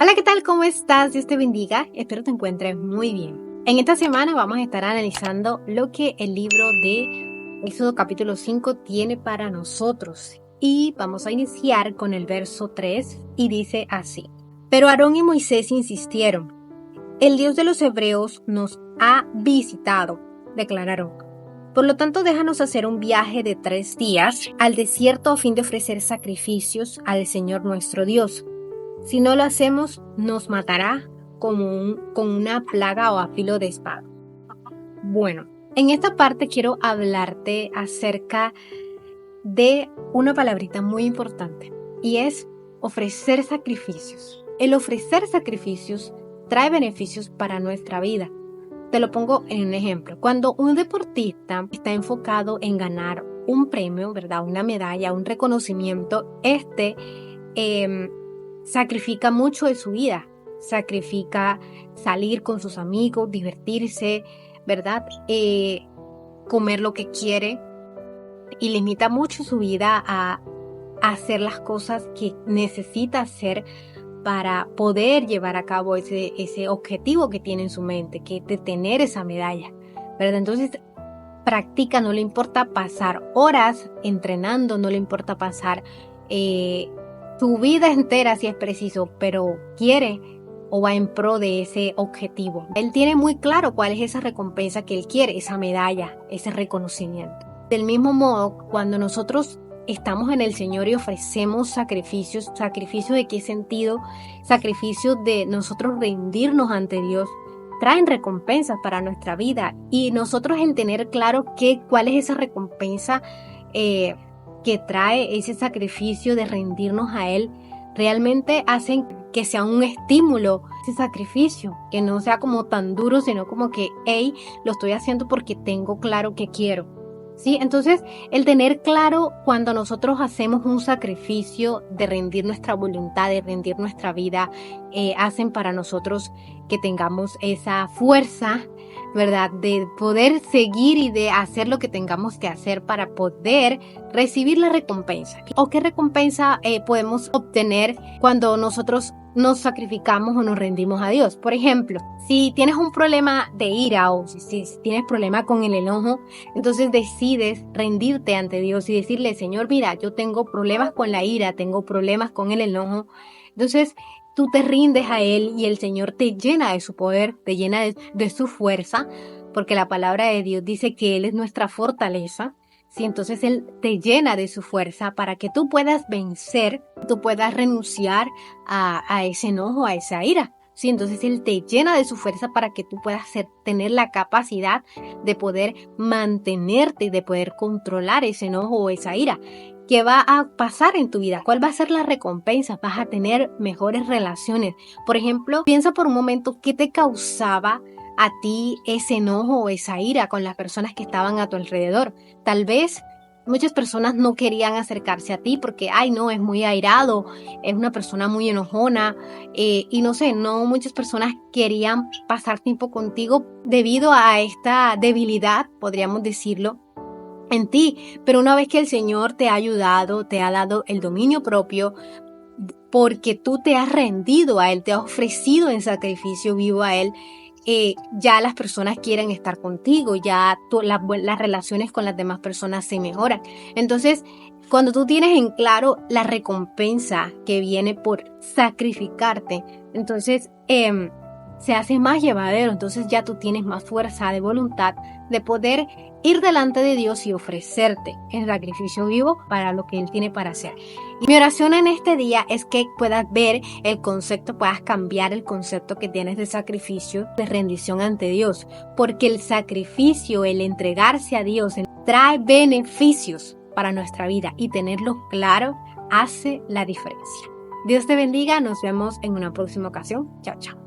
Hola, ¿qué tal? ¿Cómo estás? Dios te bendiga. Espero te encuentres muy bien. En esta semana vamos a estar analizando lo que el libro de Éxodo capítulo 5 tiene para nosotros. Y vamos a iniciar con el verso 3 y dice así. Pero Aarón y Moisés insistieron. El Dios de los hebreos nos ha visitado, declararon. Por lo tanto, déjanos hacer un viaje de 3 días al desierto a fin de ofrecer sacrificios al Señor nuestro Dios. Si no lo hacemos, nos matará con una plaga o a filo de espada. Bueno, en esta parte quiero hablarte acerca de una palabrita muy importante y es ofrecer sacrificios. El ofrecer sacrificios trae beneficios para nuestra vida. Te lo pongo en un ejemplo. Cuando un deportista está enfocado en ganar un premio, ¿verdad? Una medalla, un reconocimiento, sacrifica mucho de su vida, sacrifica salir con sus amigos, divertirse, ¿verdad? Comer lo que quiere y limita mucho su vida a hacer las cosas que necesita hacer para poder llevar a cabo ese objetivo que tiene en su mente, que es de tener esa medalla, ¿verdad? Entonces practica, no le importa pasar horas entrenando, no le importa pasar su vida entera si es preciso, pero quiere o va en pro de ese objetivo. Él tiene muy claro cuál es esa recompensa que él quiere, esa medalla, ese reconocimiento. Del mismo modo, cuando nosotros estamos en el Señor y ofrecemos sacrificios de qué sentido, sacrificios de nosotros rendirnos ante Dios, traen recompensas para nuestra vida y nosotros en tener claro cuál es esa recompensa que trae ese sacrificio de rendirnos a Él, realmente hacen que sea un estímulo ese sacrificio, que no sea como tan duro, sino como que, hey, lo estoy haciendo porque tengo claro que quiero. ¿Sí? Entonces, el tener claro cuando nosotros hacemos un sacrificio de rendir nuestra voluntad, de rendir nuestra vida, hacen para nosotros que tengamos esa fuerza, ¿verdad? De poder seguir y de hacer lo que tengamos que hacer para poder recibir la recompensa. ¿O qué recompensa podemos obtener cuando nosotros nos sacrificamos o nos rendimos a Dios? Por ejemplo, si tienes un problema de ira o si tienes problema con el enojo, entonces decides rendirte ante Dios y decirle, Señor, mira, yo tengo problemas con la ira, tengo problemas con el enojo. Entonces, tú te rindes a Él y el Señor te llena de su poder, te llena de su fuerza, porque la palabra de Dios dice que Él es nuestra fortaleza. Sí, entonces Él te llena de su fuerza para que tú puedas vencer, tú puedas renunciar a ese enojo, a esa ira. Sí, entonces Él te llena de su fuerza para que tú puedas tener la capacidad de poder mantenerte y de poder controlar ese enojo o esa ira. ¿Qué va a pasar en tu vida? ¿Cuál va a ser la recompensa? Vas a tener mejores relaciones. Por ejemplo, piensa por un momento qué te causaba a ti ese enojo o esa ira con las personas que estaban a tu alrededor. Tal vez muchas personas no querían acercarse a ti porque, ay no, es muy airado, es una persona muy enojona y no sé, no muchas personas querían pasar tiempo contigo debido a esta debilidad, podríamos decirlo, en ti. Pero una vez que el Señor te ha ayudado, te ha dado el dominio propio, porque tú te has rendido a Él, te has ofrecido en sacrificio vivo a Él, ya las personas quieren estar contigo, ya las relaciones con las demás personas se mejoran. Entonces, cuando tú tienes en claro la recompensa que viene por sacrificarte, entonces se hace más llevadero. Entonces ya tú tienes más fuerza de voluntad de poder ir delante de Dios y ofrecerte en sacrificio vivo para lo que Él tiene para hacer. Y mi oración en este día es que puedas ver el concepto, puedas cambiar el concepto que tienes de sacrificio, de rendición ante Dios, porque el sacrificio, el entregarse a Dios, trae beneficios para nuestra vida y tenerlo claro hace la diferencia. Dios te bendiga, nos vemos en una próxima ocasión. Chao, chao.